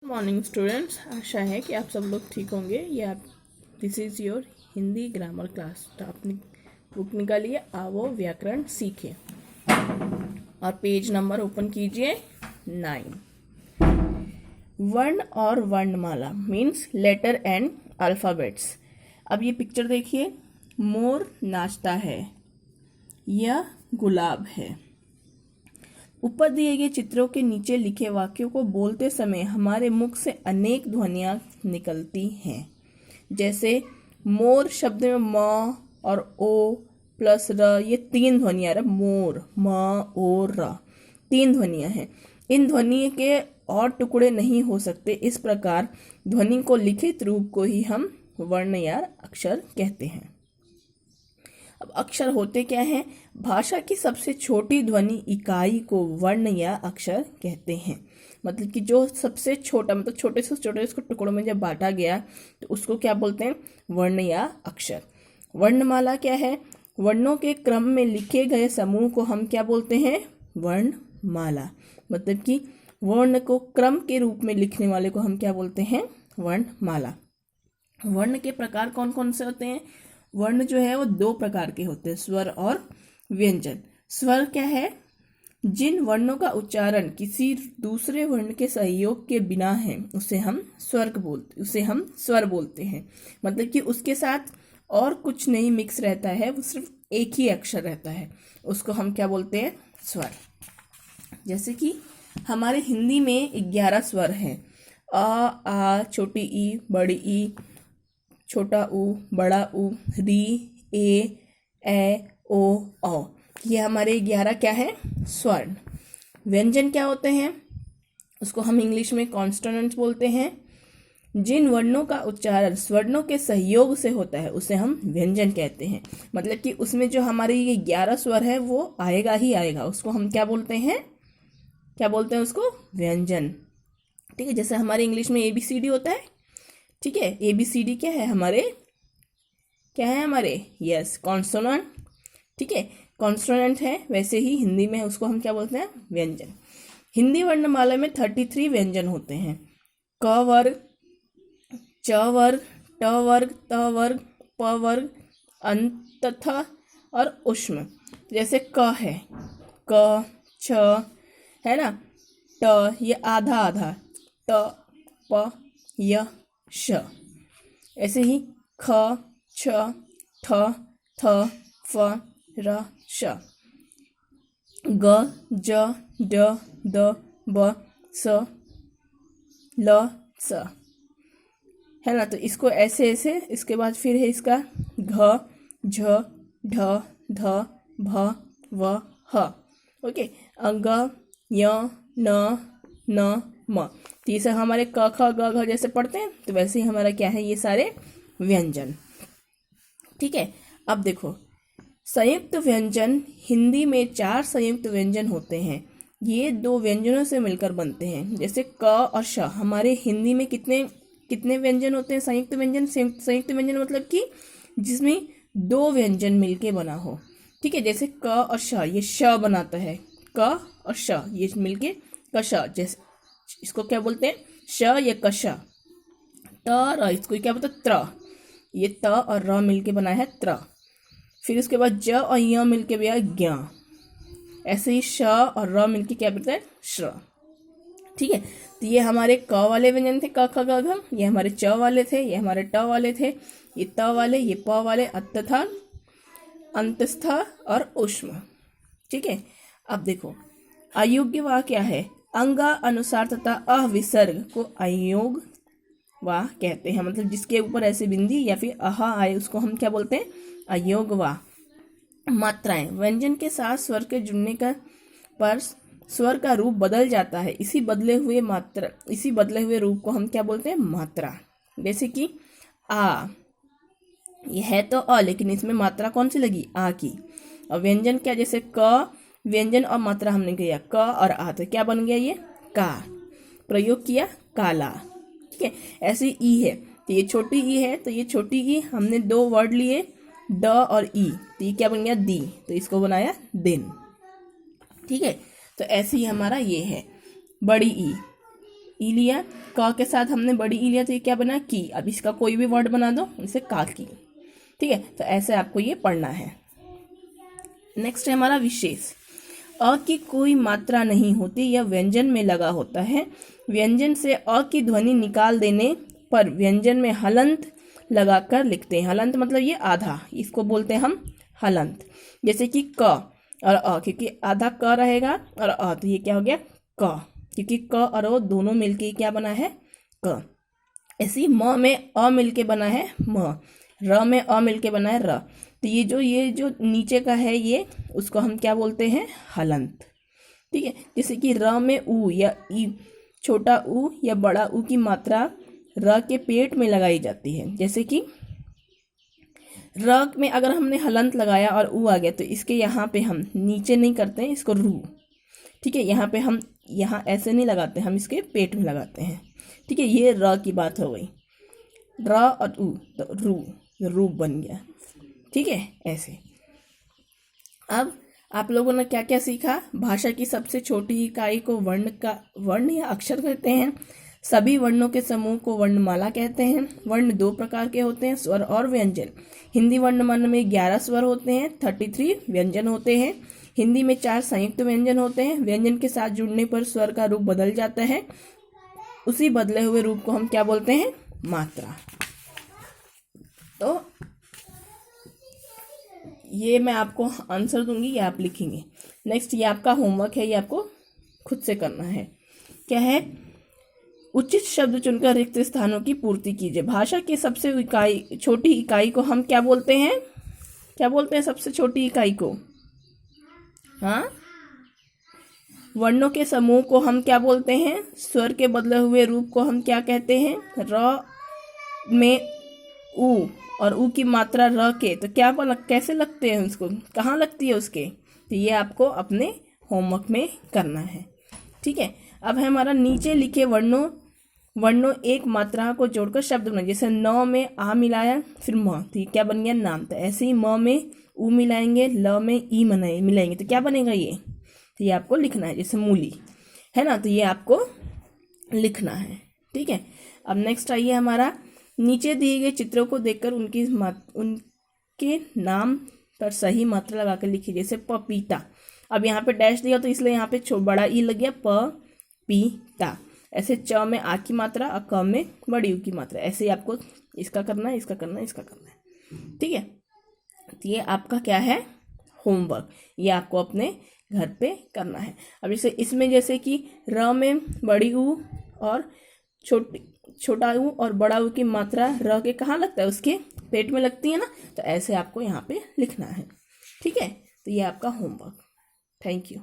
Morning students, आशा है कि आप सब लोग ठीक होंगे। This is your Hindi grammar class. तो अपनी बुक निकालिए, आओ व्याकरण सीखें और पेज नंबर ओपन कीजिए 9। वर्ण और वर्णमाला मीन्स लेटर एंड अल्फ़ाबेट्स। अब ये पिक्चर देखिए, मोर नाचता है, यह गुलाब है। ऊपर दिए गए चित्रों के नीचे लिखे वाक्यों को बोलते समय हमारे मुख से अनेक ध्वनियां निकलती हैं। जैसे मोर शब्द में म और ओ प्लस र, ये 3 ध्वनियां है। मोर, म, ओ, र, 3 ध्वनियां हैं। इन ध्वनि के और टुकड़े नहीं हो सकते। इस प्रकार ध्वनि को लिखित रूप को ही हम वर्ण या अक्षर कहते हैं। अब अक्षर होते क्या हैं? भाषा की सबसे छोटी ध्वनि इकाई को वर्ण या अक्षर कहते हैं। मतलब कि जो सबसे छोटा, मतलब छोटे से छोटे उसको टुकड़ों में जब बांटा गया तो उसको क्या बोलते हैं? वर्ण या अक्षर। वर्णमाला क्या है? वर्णों के क्रम में लिखे गए समूह को हम क्या बोलते हैं? वर्णमाला। मतलब कि वर्ण को क्रम के रूप में लिखने वाले को हम क्या बोलते हैं? वर्णमाला। वर्ण के प्रकार कौन कौन से होते हैं? वर्ण जो है वो 2 प्रकार के होते हैं, स्वर और व्यंजन। स्वर क्या है? जिन वर्णों का उच्चारण किसी दूसरे वर्ण के सहयोग के बिना है उसे हम स्वर बोलते हैं। मतलब कि उसके साथ और कुछ नहीं मिक्स रहता है, वो सिर्फ एक ही अक्षर रहता है, उसको हम क्या बोलते हैं? स्वर। जैसे कि हमारे हिंदी में 11 स्वर हैं। अ, आ, छोटी ई, बड़ी ई, छोटा ऊ, बड़ा ऊ, री, ए, ओ, औ। ये हमारे 11 क्या है? स्वर्ण। व्यंजन क्या होते हैं? उसको हम इंग्लिश में कॉन्सोनेंट्स बोलते हैं। जिन वर्णों का उच्चारण स्वर्णों के सहयोग से होता है उसे हम व्यंजन कहते हैं। मतलब कि उसमें जो हमारे ये 11 स्वर है वो आएगा ही आएगा, उसको हम क्या बोलते हैं? क्या बोलते हैं उसको? व्यंजन। ठीक है, जैसे हमारे इंग्लिश में ABCD होता है। ठीक है, ABCD क्या है हमारे? Yes, consonant. ठीक है, कॉन्सोनेंट है। वैसे ही हिंदी में उसको हम क्या बोलते हैं? व्यंजन। हिंदी वर्णमाला में 33 व्यंजन होते हैं। क वर्ग, च वर्ग, ट वर्ग, त वर्ग, प वर्ग, अंततः और उष्म। जैसे क है, क, छ है ना, ट ये आधा आधा, त, प, य, श। ऐसे ही ख, छ, ठ, थ, फ, र, श। ग, ज, ड, द, ब, स, ल, स। है ना, तो इसको ऐसे ऐसे, इसके बाद फिर है इसका घ, झ, ढ, ध, भ, व, ह। ओके, ग, य, न, म। तो ये सब हमारे क, ख, ग, घ जैसे पढ़ते हैं, तो वैसे ही हमारा क्या है? ये सारे व्यंजन। ठीक है, अब देखो, संयुक्त व्यंजन। हिंदी में 4 संयुक्त व्यंजन होते हैं। ये 2 व्यंजनों से मिलकर बनते हैं। जैसे क और श। हमारे हिंदी में कितने व्यंजन होते हैं? संयुक्त व्यंजन। संयुक्त व्यंजन मतलब कि जिसमें 2 व्यंजन मिलके बना हो। ठीक है, जैसे क और श, ये श बनाता है। क और श ये मिलके कश। जैसे इसको क्या बोलते हैं? श या कश। त, र, इसको क्या बोलते हैं? त्र। ये त और र मिलके बना है त्र। फिर उसके बाद ज और य मिलके भी है ज्ञ। ऐसे ही श और र मिलके क्या बनता है? श्र। ठीक है, तो ये हमारे क वाले व्यंजन थे, क, ख, ग, घ। ये हमारे च वाले थे, ये हमारे ट वाले थे, ये त वाले, ये प वाले, अतथा, अंतस्थ और उष्म। ठीक है, अब देखो, अयोग्य वाह क्या है? अंगा अनुसार तथा अविसर्ग को अयोग वाह कहते हैं। मतलब जिसके ऊपर ऐसे बिंदी या फिर अहा आए उसको हम क्या बोलते हैं? अयोग वाह। मात्राएं। व्यंजन के साथ स्वर के जुड़ने का पर स्वर का रूप बदल जाता है। इसी बदले हुए रूप को हम क्या बोलते हैं? मात्रा। जैसे कि आ, यह है तो अ, लेकिन इसमें मात्रा कौन सी लगी? आ की। और व्यंजन क्या? जैसे क, व्यंजन और मात्रा हमने किया क और आ, तो क्या बन गया? ये का। प्रयोग किया काला। ठीक है, ऐसे ई है, तो ये छोटी ई है, तो ये छोटी ई हमने 2 वर्ड लिए, ड और ई, तो ये क्या बन गया? दी। तो इसको बनाया दिन। ठीक है, तो ऐसे ही हमारा ये है बड़ी ई। ई लिया, क के साथ हमने बड़ी ई लिया तो ये क्या बना, की। अब इसका कोई भी वर्ड बना दो, इसे का की। ठीक है, तो ऐसे आपको ये पढ़ना है। नेक्स्ट है हमारा विशेष। अ की कोई मात्रा नहीं होती, यह व्यंजन में लगा होता है। व्यंजन से अ की ध्वनि निकाल देने पर व्यंजन में हलंत लगाकर लिखते हैं। हलंत मतलब ये आधा, इसको बोलते हैं हम हलंत। जैसे कि क और अ, क्योंकि आधा क रहेगा और अ, तो ये क्या हो गया क, क्योंकि क और अ दोनों मिलके क्या बना है क। ऐसी म में अ मिलके बना है म, र में अ मिलके बना है र। तो ये जो नीचे का है ये, उसको हम क्या बोलते हैं, हलंत। ठीक है, जैसे कि र में उ या ई, छोटा उ या बड़ा उ की मात्रा र के पेट में लगाई जाती है। जैसे कि र में अगर हमने हलंत लगाया और उ आ गया तो इसके यहाँ पे हम नीचे नहीं करते हैं, इसको रू। ठीक है, यहाँ पे हम यहाँ ऐसे नहीं लगाते, हम इसके पेट में लगाते हैं। ठीक है, ये र की बात हो गई। र और उ तो रू बन गया। ठीक है, ऐसे। अब आप लोगों ने क्या क्या सीखा। भाषा की सबसे छोटी इकाई को वर्ण या अक्षर कहते हैं। सभी वर्णों के समूह को वर्णमाला कहते हैं। वर्ण दो प्रकार के होते हैं, स्वर और व्यंजन। हिंदी वर्णमाला में 11 स्वर होते हैं, 33 व्यंजन होते हैं। हिंदी में 4 संयुक्त व्यंजन होते हैं। व्यंजन के साथ जुड़ने पर स्वर का रूप बदल जाता है। उसी बदले हुए रूप को हम क्या बोलते हैं, मात्रा। तो ये मैं आपको आंसर दूंगी, ये आप लिखेंगे। नेक्स्ट ये आपका होमवर्क है, ये आपको खुद से करना है। क्या है, उचित शब्द चुनकर रिक्त स्थानों की पूर्ति कीजिए। भाषा की सबसे छोटी इकाई को हम क्या बोलते हैं, क्या बोलते हैं सबसे छोटी इकाई को, हाँ, वर्णों के समूह को हम क्या बोलते हैं, स्वर के बदले हुए रूप को हम क्या कहते हैं, र में उ और उ की मात्रा र के, तो क्या कैसे लगते हैं, उसको कहाँ लगती है उसके, तो ये आपको अपने होमवर्क में करना है। ठीक है, अब है हमारा नीचे लिखे वर्णों एक मात्रा को जोड़कर शब्द बनाए। जैसे न में आ मिलाया फिर म, तो ये क्या बन गया नाम। तो ऐसे ही म में उ मिलाएंगे, ल में ई मिलाएंगे तो क्या बनेगा ये, तो ये आपको लिखना है। जैसे मूली है ना, तो ये आपको लिखना है। ठीक है, अब नेक्स्ट आइए हमारा, नीचे दिए गए चित्रों को देखकर उनके नाम पर सही मात्रा लगाकर लिखिए। जैसे पपीता, अब यहाँ पे डैश दिया तो इसलिए यहाँ पे बड़ा ई लग गया, प पी ता। ऐसे च में आ की मात्रा और क में बड़ी उ की मात्रा, ऐसे ही आपको इसका करना है, इसका करना है, इसका करना है। ठीक है, तो ये आपका क्या है, होमवर्क, ये आपको अपने घर पे करना है। अब इसमें जैसे कि र में बड़ी उ और छोटा उ और बड़ा उ की मात्रा र के कहाँ लगता है, उसके पेट में लगती है ना, तो ऐसे आपको यहाँ पे लिखना है। ठीक है, तो ये आपका होमवर्क। Thank you.